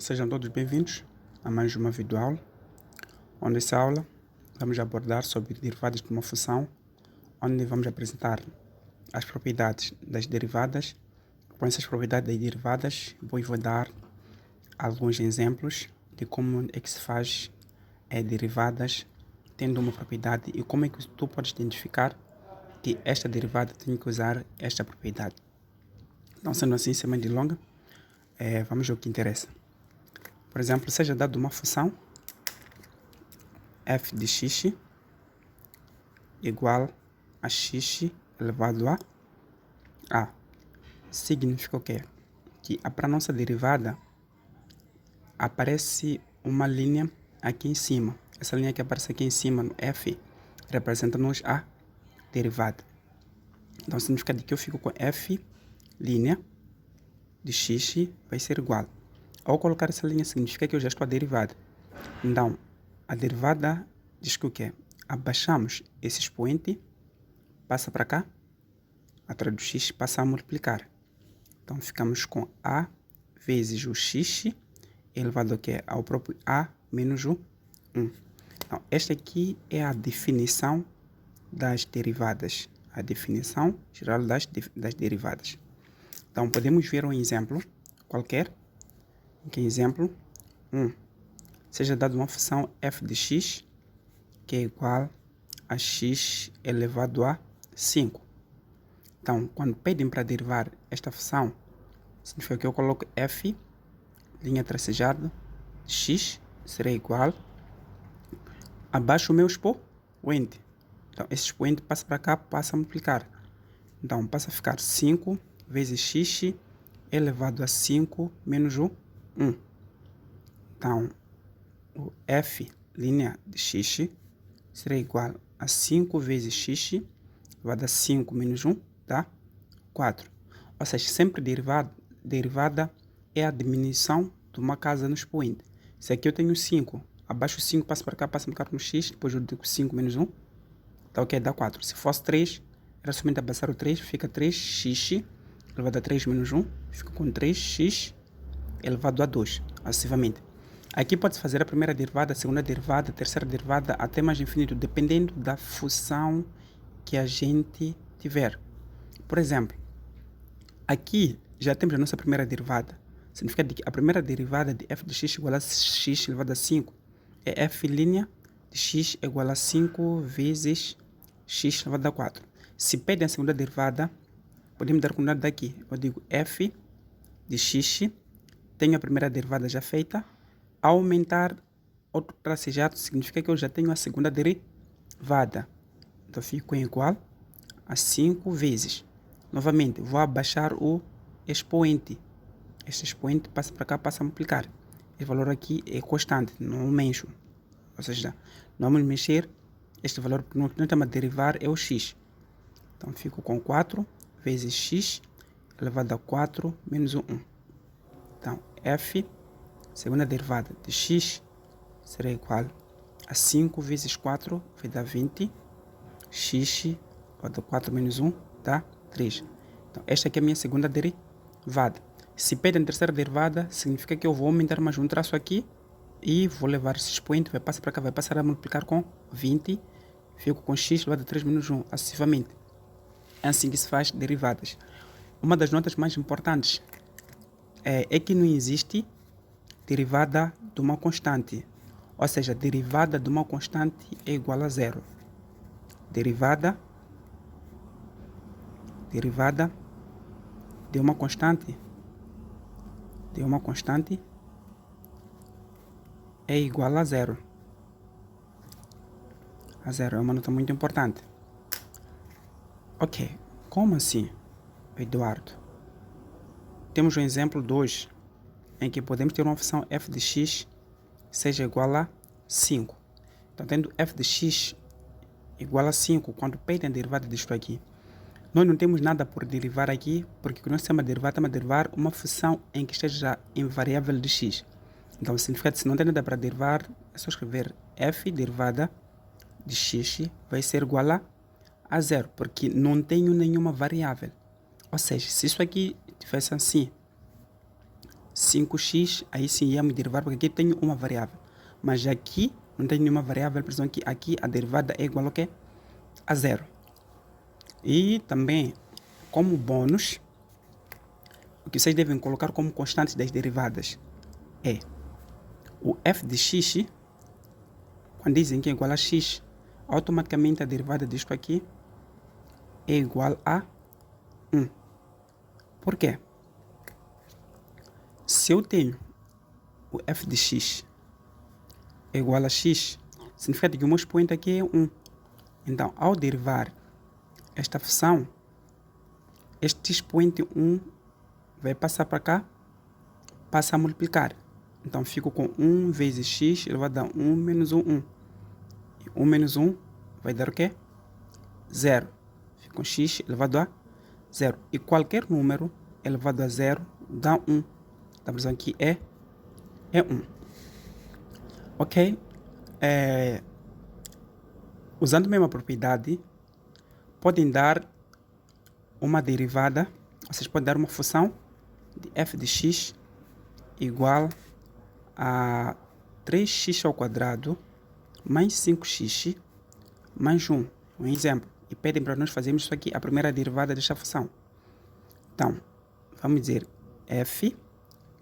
Sejam todos bem-vindos a mais uma videoaula, onde nessa aula vamos abordar sobre derivadas de uma função, onde vamos apresentar as propriedades das derivadas. Com essas propriedades das derivadas, vou dar alguns exemplos de como é que se faz derivadas tendo uma propriedade e como é que tu podes identificar que esta derivada tem que usar esta propriedade. Então, sendo assim, sem mais delongas, vamos ao que interessa. Por exemplo, seja dado uma função f de x igual a x elevado a a. Significa o quê? Que para a nossa derivada aparece uma linha aqui em cima. Essa linha que aparece aqui em cima no f representa-nos a derivada. Então significa que eu fico com f linha de x vai ser igual. Ao colocar essa linha significa que eu já estou a derivada. Então, a derivada diz que o quê? Abaixamos esse expoente, passa para cá, a do x passa a multiplicar. Então, ficamos com a vezes o x elevado ao quê? Ao próprio a menos o 1. Então, esta aqui é a definição das derivadas. A definição geral das derivadas. Então, podemos ver um exemplo qualquer. Que exemplo 1, seja dado uma função f de x que é igual a x elevado a 5. Então, quando pedem para derivar esta função, significa que eu coloco f, linha tracejada, x será igual, abaixo o meu expoente. Então, esse expoente passa para cá, passa a multiplicar. Então, passa a ficar 5 vezes x elevado a 5 menos o 1. Então, o f linha de x será igual a 5 vezes x elevado a 5 menos 1 dá 4. Ou seja, sempre derivada é a diminuição de uma casa no expoente. Se aqui eu tenho 5, abaixo 5 passa para cá, passa para cá no x, depois eu digo 5 menos 1, então o que dá 4. Se fosse 3, era somente abaixar o 3, fica 3x elevado a 3 menos 1, fica com 3x elevado a 2, acessivamente. Aqui pode-se fazer a primeira derivada, a segunda derivada, a terceira derivada, até mais infinito, dependendo da função que a gente tiver. Por exemplo, aqui já temos a nossa primeira derivada. Significa que a primeira derivada de f de x igual a x elevado a 5 é f' de x igual a 5 vezes x elevado a 4. Se pedem a segunda derivada, podemos dar continuidade daqui. Eu digo f de x, tenho a primeira derivada já feita, aumentar outro tracejado significa que eu já tenho a segunda derivada. Então fico igual a 5 vezes. Novamente, vou abaixar o expoente. Este expoente passa para cá, passa a multiplicar. Esse valor aqui é constante, não mexo. Ou seja, não vamos mexer. Este valor que nós estamos a derivar é o x. Então fico com 4 vezes x elevado a 4 menos o 1. Então, f, segunda derivada de x, será igual a 5 vezes 4, vai dar 20. X elevado a 4 menos 1 dá 3. Então, esta aqui é a minha segunda derivada. Se pedem a terceira derivada, significa que eu vou aumentar mais um traço aqui e vou levar esse expoente, vai passar para cá, vai passar a multiplicar com 20. Fico com x elevado a 3 menos 1, acessivamente. É assim que se faz derivadas. Uma das notas mais importantes é que não existe derivada de uma constante. Ou seja, derivada de uma constante é igual a zero. Derivada de uma constante é igual a zero. A zero é uma nota muito importante. Ok, como assim, Eduardo? Temos um exemplo 2, em que podemos ter uma função f de x seja igual a 5. Então, tendo f de x igual a 5, quando pedem a derivada disto aqui, nós não temos nada por derivar aqui, porque o que nós estamos a derivar uma função em que esteja em variável de x. Então, significa que se não tem nada para derivar, é só escrever f derivada de x vai ser igual a zero, porque não tenho nenhuma variável. Ou seja, se isso aqui tivesse assim, 5x, aí sim íamos derivar, porque aqui tenho uma variável. Mas aqui não tenho nenhuma variável, por exemplo, que aqui a derivada é igual ao quê? A 0. E também, como bônus, o que vocês devem colocar como constante das derivadas é o f de x, quando dizem que é igual a x, automaticamente a derivada disto aqui é igual a 1. Por quê? Se eu tenho o f de x é igual a x, significa que o meu expoente aqui é 1. Então, ao derivar esta função, este expoente 1 vai passar para cá, passa a multiplicar. Então, fico com 1 vezes x elevado a 1 menos 1. E 1 menos 1 vai dar o quê? 0. Fico com x elevado a 0. E qualquer número elevado a 0 dá 1. Então, aqui é 1. Ok? Usando a mesma propriedade, podem dar uma derivada, vocês podem dar uma função de f de x igual a 3x ao quadrado mais 5x mais 1. Um exemplo. E pedem para nós fazermos isso aqui, a primeira derivada desta função. Então, vamos dizer f,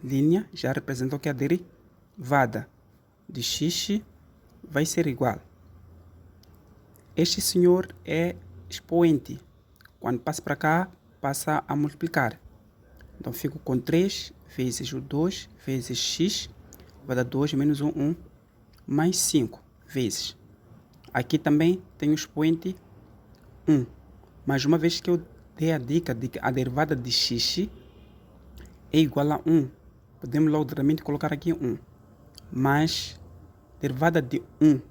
linha, já representa o que é a derivada de x vai ser igual. Este senhor é expoente. Quando passa para cá, passa a multiplicar. Então, fico com 3 vezes o 2 vezes x, vai dar 2 menos 1, mais 5 vezes. Aqui também tem o expoente 1. Mas uma vez que eu dei a dica de que a derivada de x é igual a 1, podemos logo diretamente colocar aqui 1. Mas derivada de 1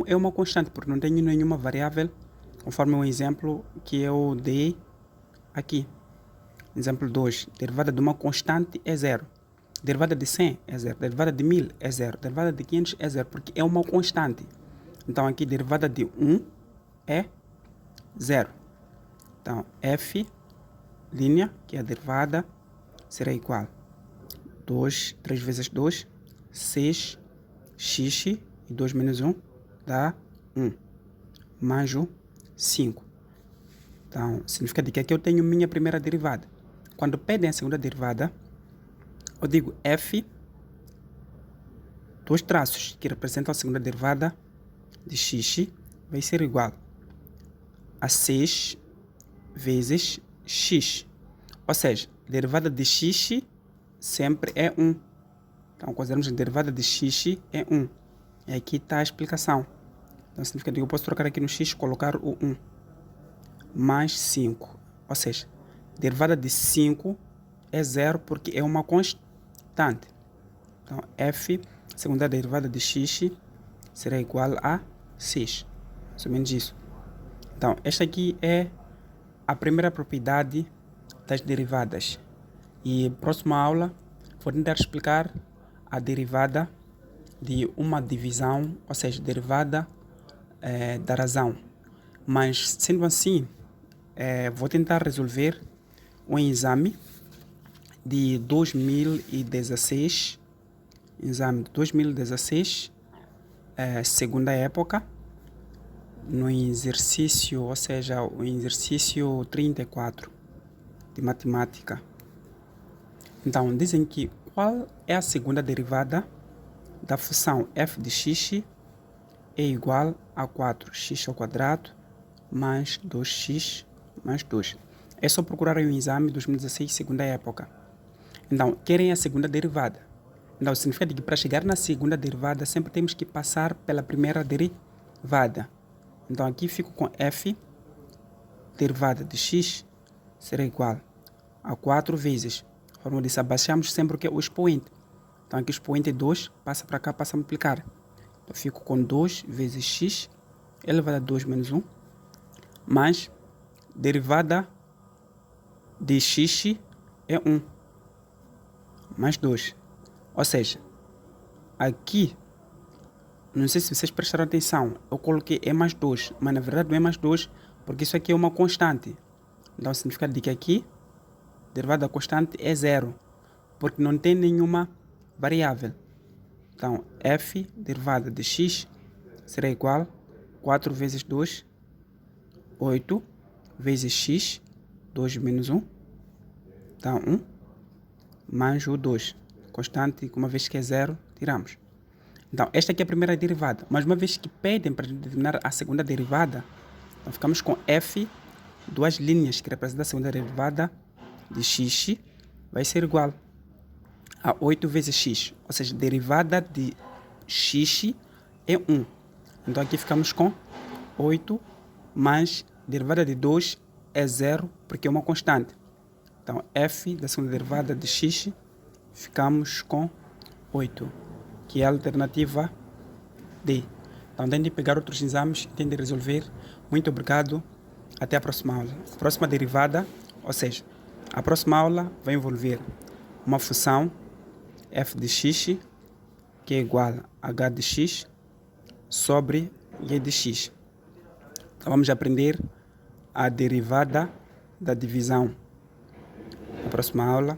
é uma constante, porque não tenho nenhuma variável, conforme o exemplo que eu dei aqui. Exemplo 2, derivada de uma constante é 0. Derivada de 100 é 0. Derivada de 1000 é 0. Derivada de 500 é 0, porque é uma constante. Então, aqui, derivada de 1 é 0. Então, f, linha, que é a derivada, será igual a 3 vezes 2, 6, x, e 2 menos 1, dá 1, mais o 5. Então, significa que aqui eu tenho minha primeira derivada. Quando pedem a segunda derivada, eu digo f, dois traços, que representam a segunda derivada de x, vai ser igual a 6 vezes x. Ou seja, derivada de x sempre é 1. Então, consideramos que a derivada de x é 1. E aqui está a explicação. Então, significa que eu posso trocar aqui no x e colocar o 1. Mais 5. Ou seja, derivada de 5 é 0 porque é uma constante. Então, f, segunda derivada de x, será igual a 6. Mais ou menos isso. Então, esta aqui é a primeira propriedade das derivadas. E na próxima aula, vou tentar explicar a derivada de uma divisão, ou seja, derivada da razão. Mas, sendo assim, vou tentar resolver um exame de 2016, segunda época, no exercício, ou seja, o exercício 34 de matemática. Então, dizem que qual é a segunda derivada da função f de x é igual a 4x ao quadrado mais 2x mais 2. É só procurar o exame 2016, segunda época. Então, querem a segunda derivada. Então, significa que para chegar na segunda derivada, sempre temos que passar pela primeira derivada. Então, aqui fico com f, derivada de x, será igual a 4 vezes. Como eu disse, abaixamos sempre o que é o expoente. Então, aqui o expoente é 2, passa para cá, passa a multiplicar. Então, fico com 2 vezes x, elevado a 2 menos 1, mais derivada de x é 1, mais 2. Ou seja, aqui, não sei se vocês prestaram atenção, eu coloquei é mais 2, mas na verdade não é mais 2, porque isso aqui é uma constante. Então, significa que aqui, derivada da constante é 0. porque não tem nenhuma variável. Então, f derivada de x será igual a 4 vezes 2, 8, vezes x, 2 menos 1, então 1, mais o 2. Constante, uma vez que é zero, tiramos. Então, esta aqui é a primeira derivada. Mas uma vez que pedem para determinar a segunda derivada, então ficamos com f, duas linhas que representam a segunda derivada de x, vai ser igual a 8 vezes x. Ou seja, derivada de x é 1. Então, aqui ficamos com 8 mais derivada de 2 é 0, porque é uma constante. Então, f da segunda derivada de x, ficamos com 8, que é a alternativa D. Então, tentem pegar outros exames, tentem resolver. Muito obrigado. Até a próxima aula. Próxima derivada, ou seja, a próxima aula vai envolver uma função f de x, que é igual a h de x sobre g de x. Então, vamos aprender a derivada da divisão na próxima aula.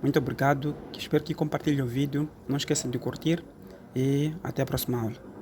Muito obrigado, espero que compartilhem o vídeo, não esqueçam de curtir e até a próxima aula.